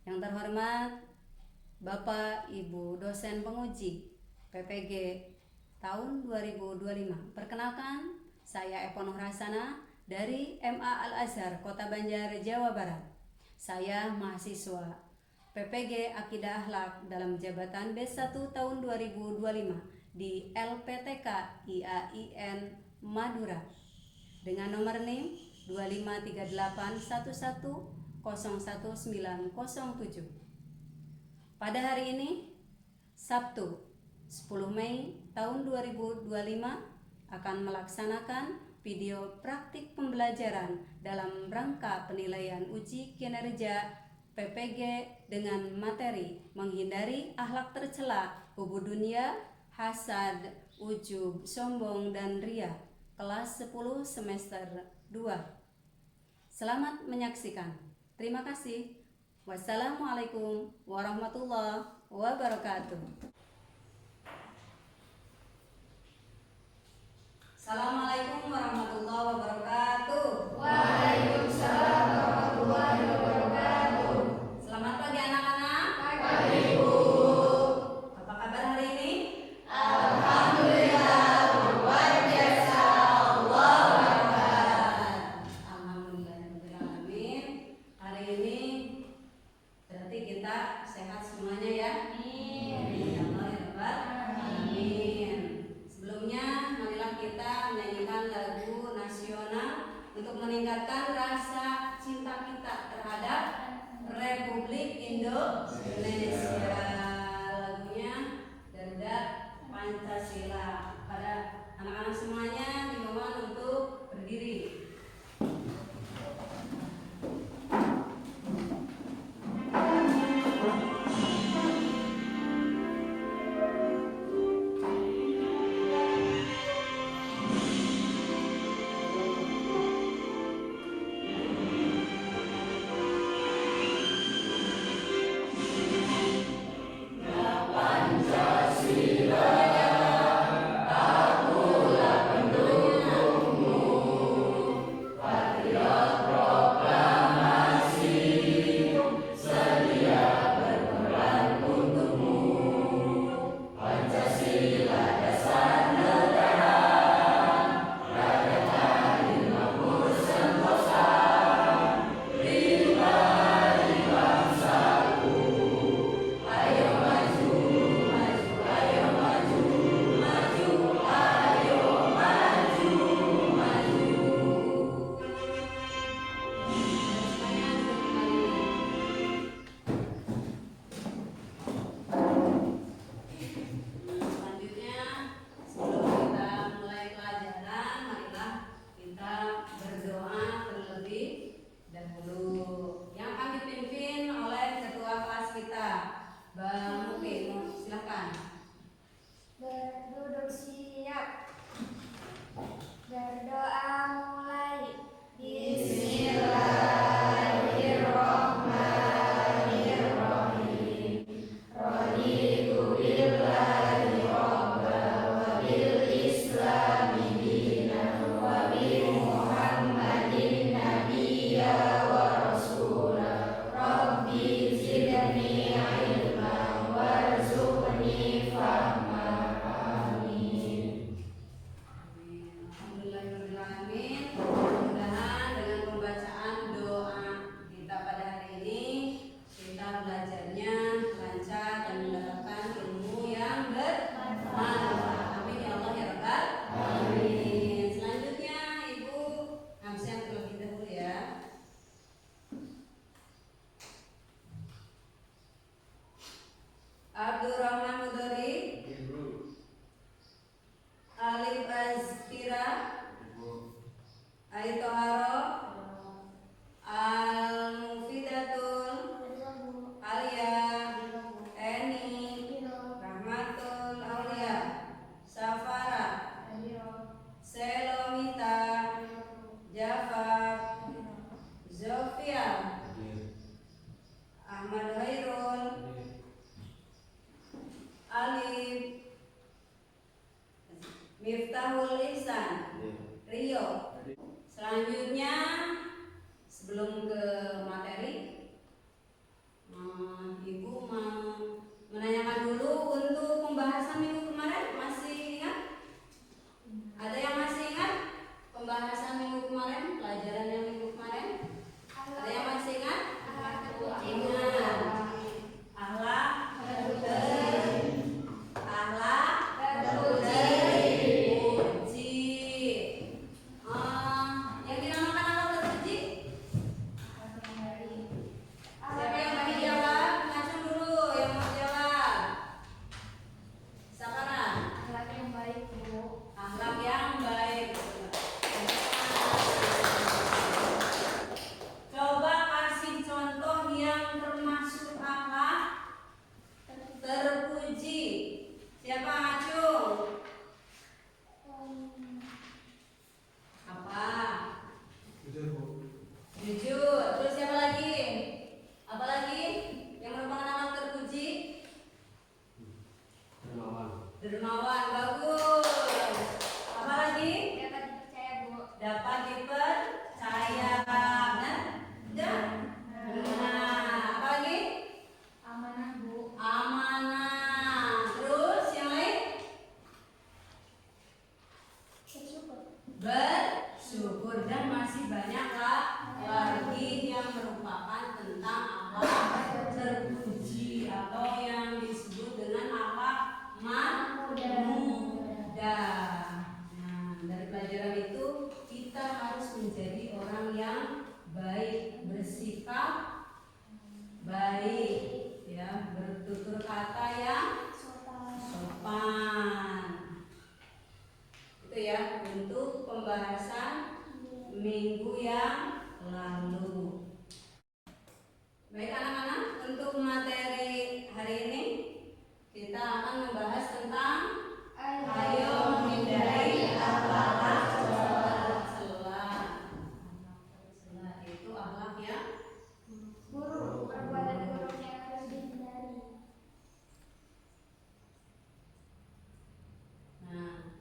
Yang terhormat Bapak Ibu dosen penguji PPG tahun 2025. Perkenalkan, saya Eva Nuhrasana dari MA Al-Azhar Kota Banjar, Jawa Barat. Saya mahasiswa PPG Akidah Akhlak dalam jabatan B1 tahun 2025 di LPTK IAIN Madura dengan nomor NIM 25381101907. Pada hari ini, Sabtu 10 Mei tahun 2025 akan melaksanakan video praktik pembelajaran dalam rangka penilaian uji kinerja PPG dengan materi menghindari akhlak tercela, hubu dunia, hasad, ujub, sombong, dan ria, kelas 10 semester 2. Selamat menyaksikan. Terima kasih. Wassalamualaikum warahmatullahi wabarakatuh. Assalamualaikum warahmatullahi wabarakatuh. Waalaikumsalam warahmatullahi wabarakatuh. Selamat pagi anak-anak. Pagi Bu. Apa kabar hari ini? Alhamdulillah luar biasa. Allahu Akbar. Alhamdulillahirrahmanirrahim. Hari ini berarti kita sehat semuanya ya. Amin. Ya Allah ya Rabbal Alamin. Sebelumnya marilah kita menyanyikan lagu nasional untuk meningkatkan rasa akhlak terpuji atau yang disebut dengan akhlak muda. Nah, dari pelajaran itu kita harus menjadi orang yang baik, bersikap baik, ya, bertutur kata yang sopan. Itu ya untuk pembahasan minggu yang lalu. Baik anak-anak, untuk materi hari ini kita akan membahas tentang ayo menghindari akhlak tercela. Itu akhlak yang buruk, perbuatan buruk yang harus dihindari. Nah,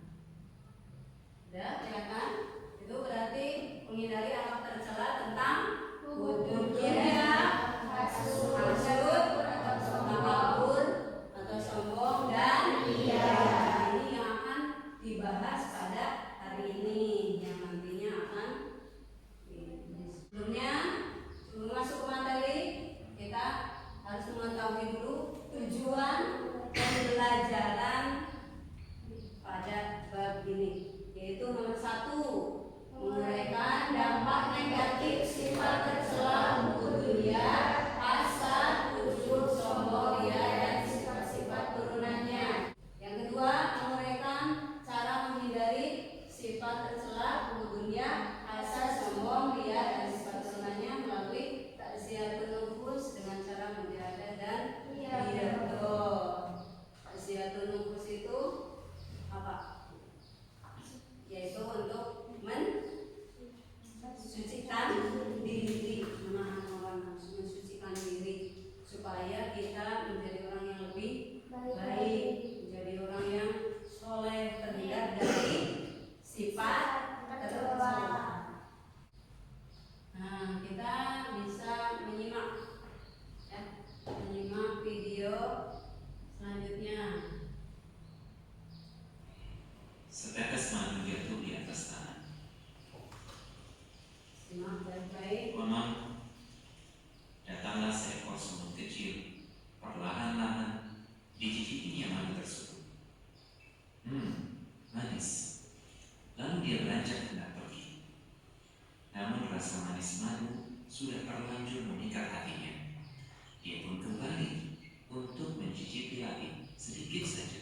udah ya kan? Itu berarti menghindari akhlak tercela tentang bunuh diri, hasut, takabur atau sombong dan ria. Ini yang akan dibahas pada hari ini, yang nantinya akan sebelum masuk ke materi kita harus mengetahui dulu tujuan pembelajaran pada bab ini, yaitu nomor 1, menguraikan dampak negatif sifat tercela bunuh dunia, hasad, ujub, sombong, ria, dan sifat-sifat turunannya. Yang kedua, menguraikan cara menghindari sifat tercela bunuh dunia, hasad, sombong, ria, dan sifat turunannya melalui takziatun nufus dengan cara menjaga dan ridho. Takziatun nufus itu apa? Yaitu untuk mensucikan diri, menahan hawa nafsu, mensucikan diri supaya kita menjadi orang yang lebih baik, menjadi orang yang soleh, terhindar dari sifat tercela. Nah, kita bisa menyimak video selanjutnya. Setetes madu jatuh di atas tanah. Simak baik-baik. Konon datanglah seekor semut kecil, perlahan-lahan dicicipinya madu tersebut. Manis. Lalu dia beranjak hendak pergi. Namun rasa manis madu sudah terlanjur memikat hatinya. Dia pun kembali untuk mencicipi lagi sedikit saja.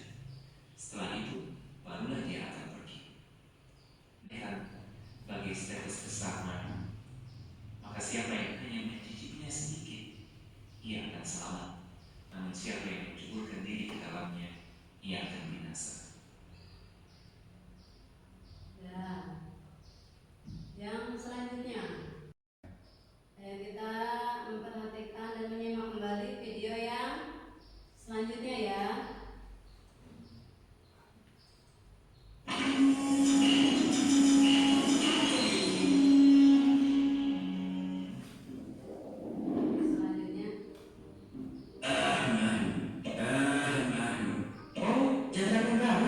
Setelah itu barulah dia akan pergi. Dan bagi setetes besar madu, maka siapa yang hanya mencicipinya sedikit, ia akan selamat. Namun siapa yang menceburkan diri ke dalamnya, ia akan binasa. Ya. Yang selanjutnya, ayo kita memperhatikan dan menyimak kembali video yang selanjutnya ya. Selanjutnya, Oh, jangan mengganggu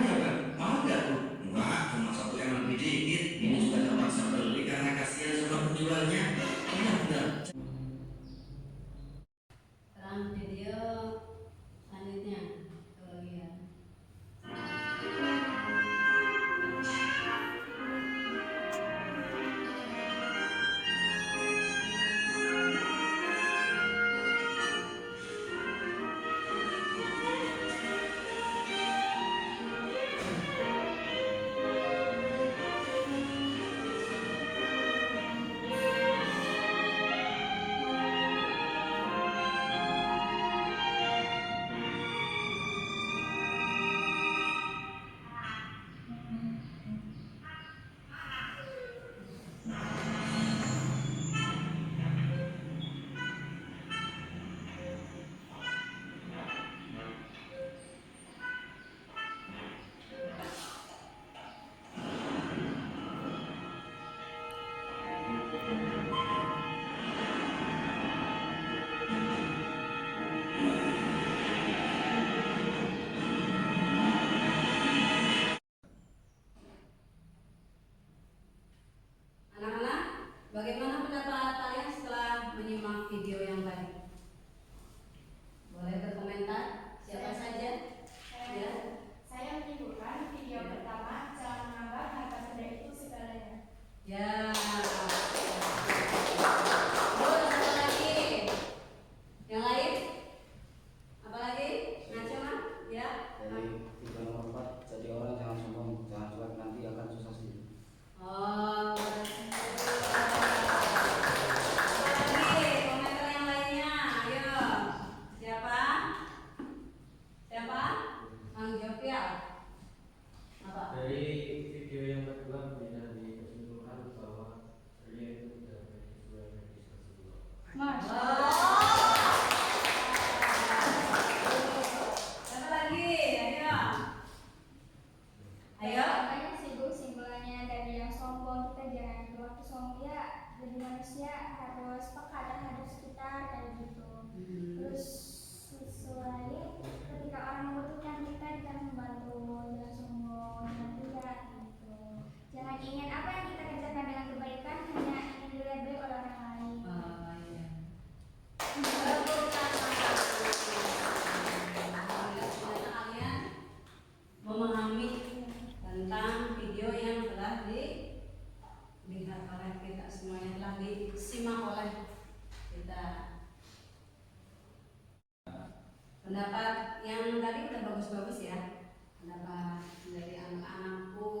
pendapat yang tadi udah bagus-bagus ya, pendapat dari anak-anakku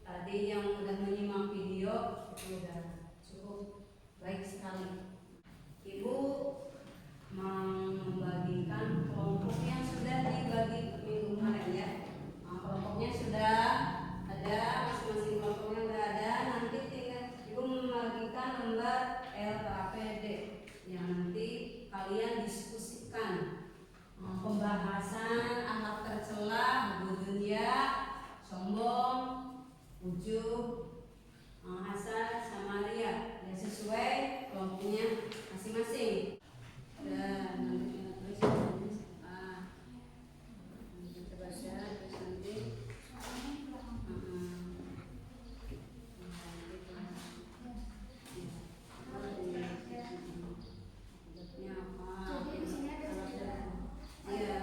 tadi yang udah menyimak video itu udah cukup baik sekali. Ibu membagikan kelompok yang sudah dibagi minggu kemarin ya. Nah, kelompoknya sudah ada, masing-masing kelompoknya sudah ada. Nanti tinggal ibu membagikan lembar LKPD yang nanti kalian diskusikan pembahasan akhlak tercela, dunia, sombong, ujub, hasad, samaria, ya sesuai kelompoknya masing-masing. Dan nanti kita tulis kita baca terus nanti Jadi di sini ada 3 iya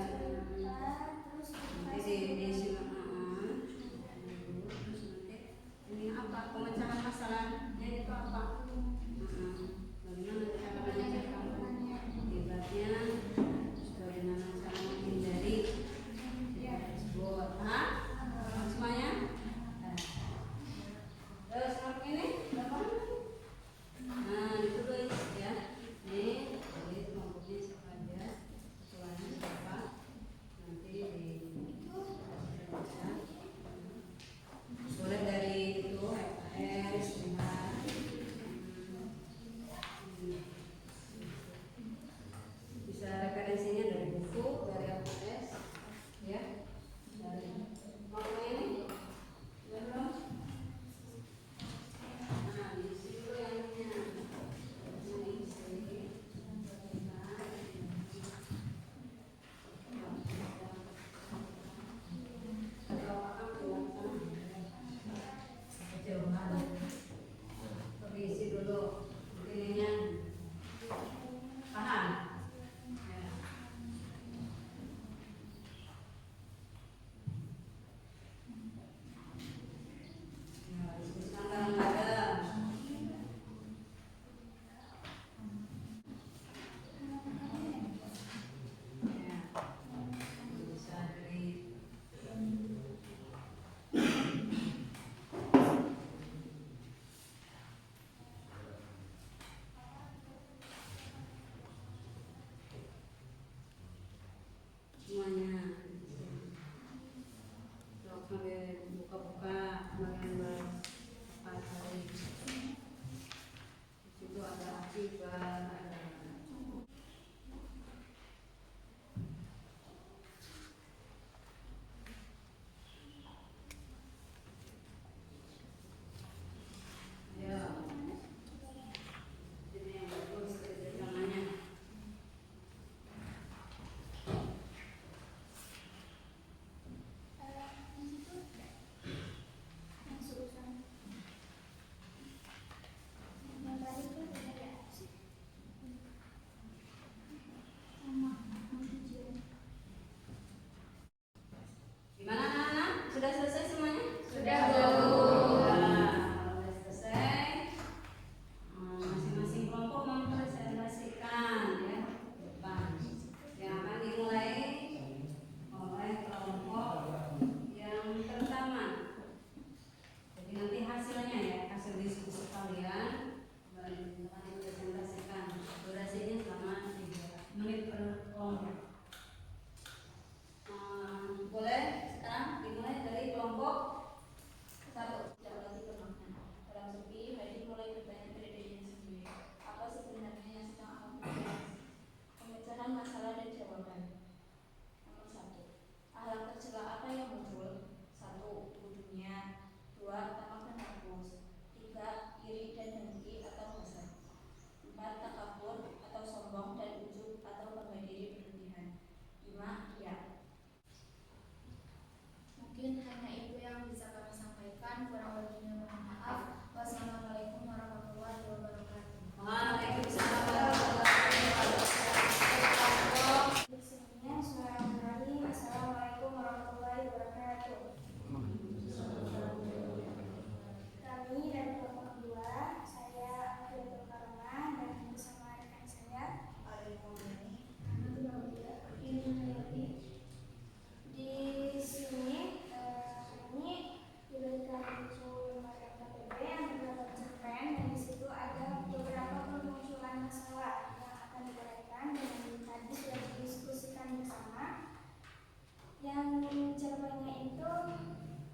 bersamanya itu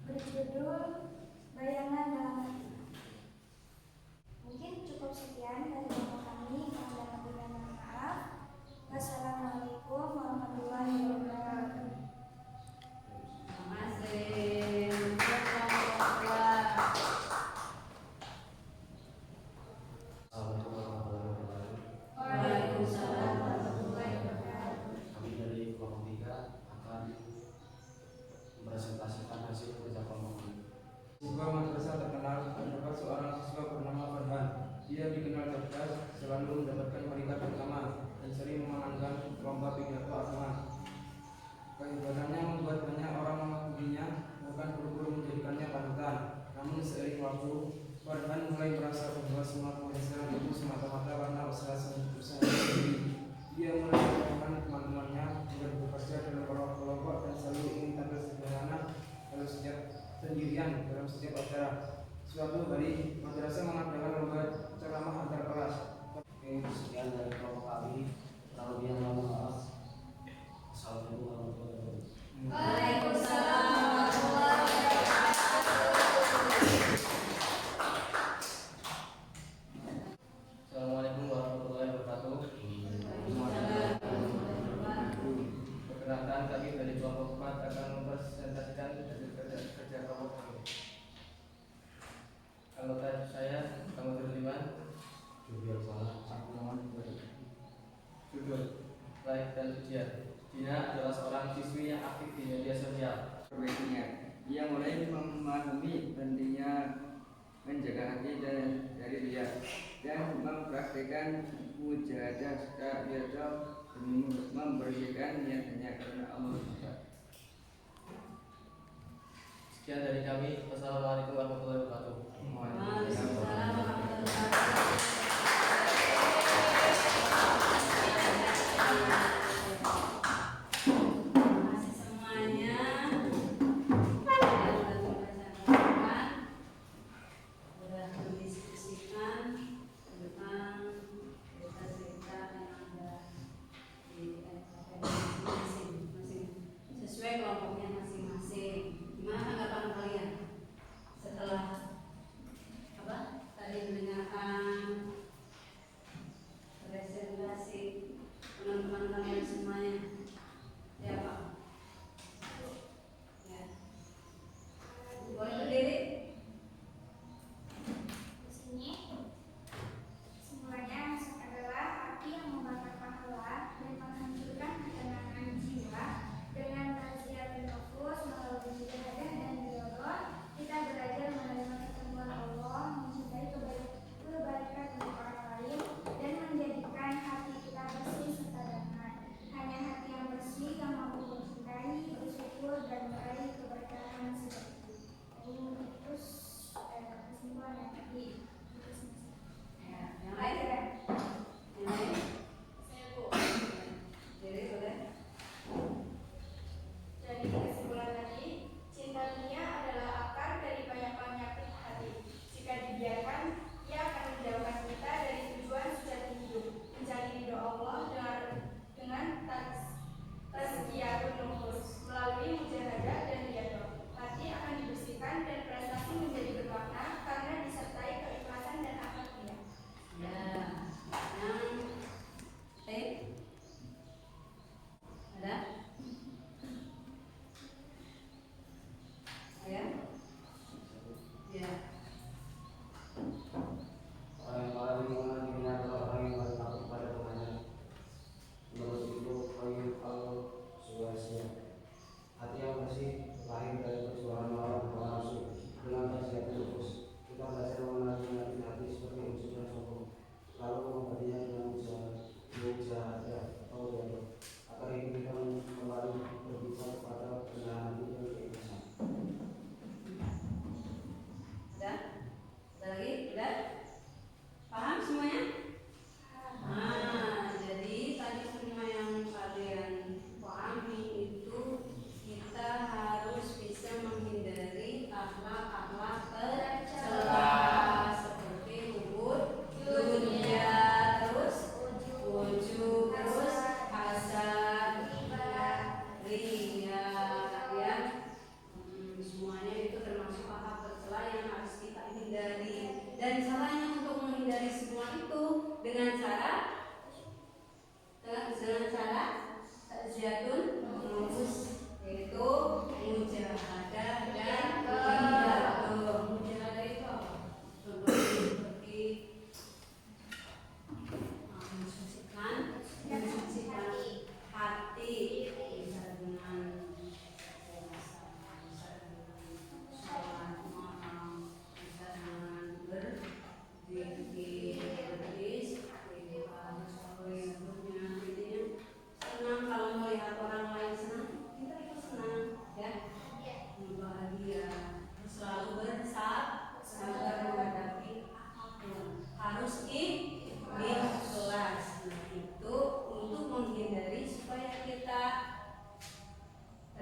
berjudul Bayangan Dalam Hati. Mungkin cukup sekian dari bapak kami. Kurang dan lebihnya mohon maaf. Wassalamualaikum warahmatullahi wabarakatuh. Terima kasih. Assalamualaikum warahmatullahi wabarakatuh. Waalaikumsalam warahmatullahi wabarakatuh. Kami dari kelompok 3 akan mempresentasikan hasil kerja kelompok kami. Sebuah madrasah terkenal terdapat seorang siswa bernama Farhan. Dia dikenal cerdas, selalu mendapatkan peringkat pertama dan sering memenangkan lomba pidato agama. Kehebatannya membuat banyak orang mengaguminya, bahkan guru-guru menjadikannya panutan. Namun seiring waktu, Farhan mulai merasa bahwa semua penghasilan itu semata-mata karena usaha sendiri. Dia mulai menyarankan teman-temannya agar bekerja dalam kelompok dan selalu ingin tampil sederhana dalam sendirian dalam setiap acara. Suatu hari, madrasah mengadakan lomba ceramah antar kelas. Oke, sekian dari kelompok kami. Kurang lebih mohon maaf. Assalamualaikum warahmatullahi wabarakatuh. Waalaikumsalam warahmatullahi Assalamualaikum warahmatullahi wabarakatuh. Perkenalkan, kami dari kelompok 4 akan mempresentasikan hasil kerja kelompok kami. Anggota saya, kamu terlibat. Jubiar salah. Judul, like dan ujian. Dina adalah seorang siswi yang aktif di media sosial. Perbaikinya, ia mulai memahami pentingnya menjaga hati dari ria dan mempraktikkan mujahadah serta demi membersihkan niatnya karena Allah. Sekian dari kami. Wassalamualaikum warahmatullahi wabarakatuh. Waalaikumsalam warahmatullahi wabarakatuh. Terima kasih semuanya yang sudah mempresentasikan, sudah mendiskusikan tentang cerita-cerita yang ada di masing-masing sesuai kelompoknya masing-masing. Gimana tanggapan kalian setelah tadi mendengarkan presentasi teman-teman kalian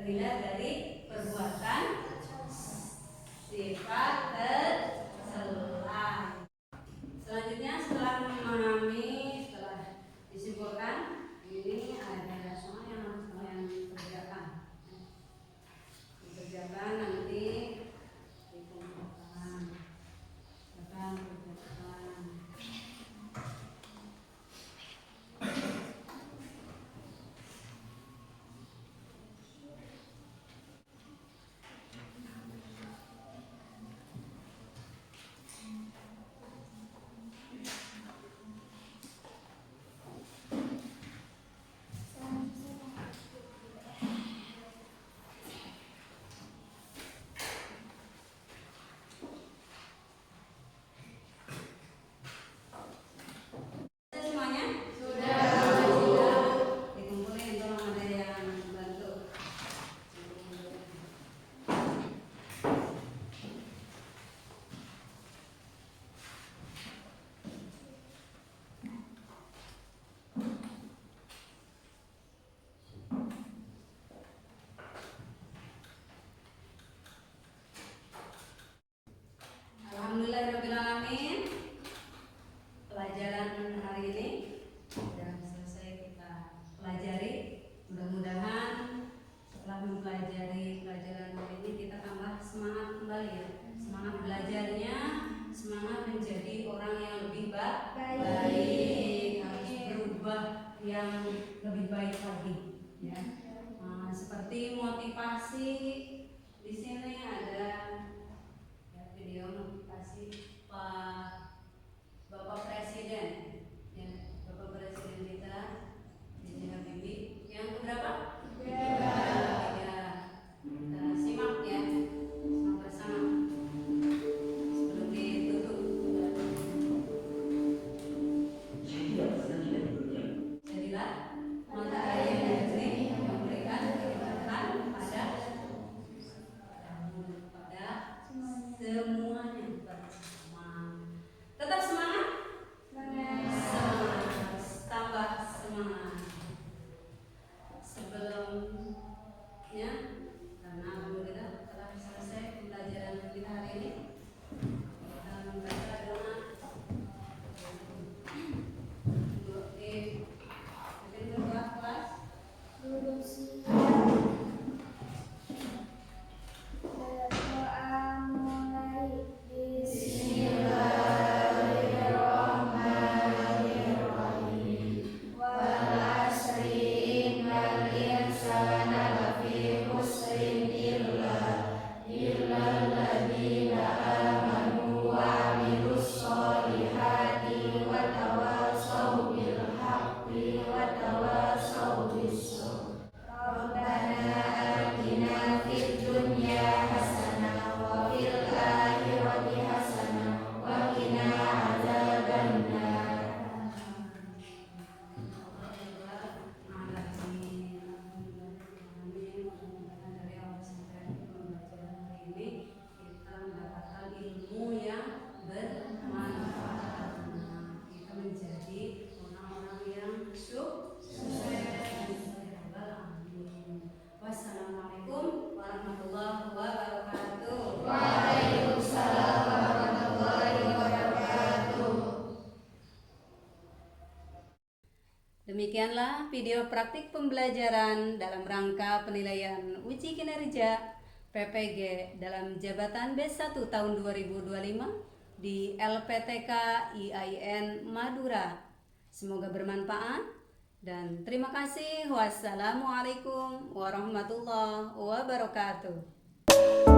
terhindar dari perbuatan sifat tercela. Selanjutnya setelah disimpulkan, ini ada soal yang harus kalian kerjakan nanti dikumpulkan. Alhamdulillahirrahmanirrahim. Pelajaran hari ini sudah selesai kita pelajari. Mudah-mudahan setelah mempelajari pelajaran hari ini kita tambah semangat kembali ya. Semangat belajarnya, semangat menjadi orang yang lebih baik, harus berubah yang lebih baik lagi ya. Seperti motivasi di sini ada video motivasi Pak Bapak Presiden ya, Bapak Presiden kita B.J. Habibie yang keberapa? Ya. Kita simak ya, simak bersama sebelum ditutup. Jadilah matahari yang negeri yang memberikan kenikmatan pada semuanya bersama. Tetap semangat? Semangat. Tambah semangat. Sebelumnya, karena alhamdulillah telah selesai pembelajaran kita hari ini, kita membaca doa untuk kedua kelas. Wassalamualaikum warahmatullahi wabarakatuh. Waalaikumsalam warahmatullahi wabarakatuh. Demikianlah video praktik pembelajaran dalam rangka penilaian uji kinerja PPG dalam jabatan B1 tahun 2025 di LPTK IAIN Madura. Semoga bermanfaat dan terima kasih. Wassalamualaikum warahmatullahi wabarakatuh.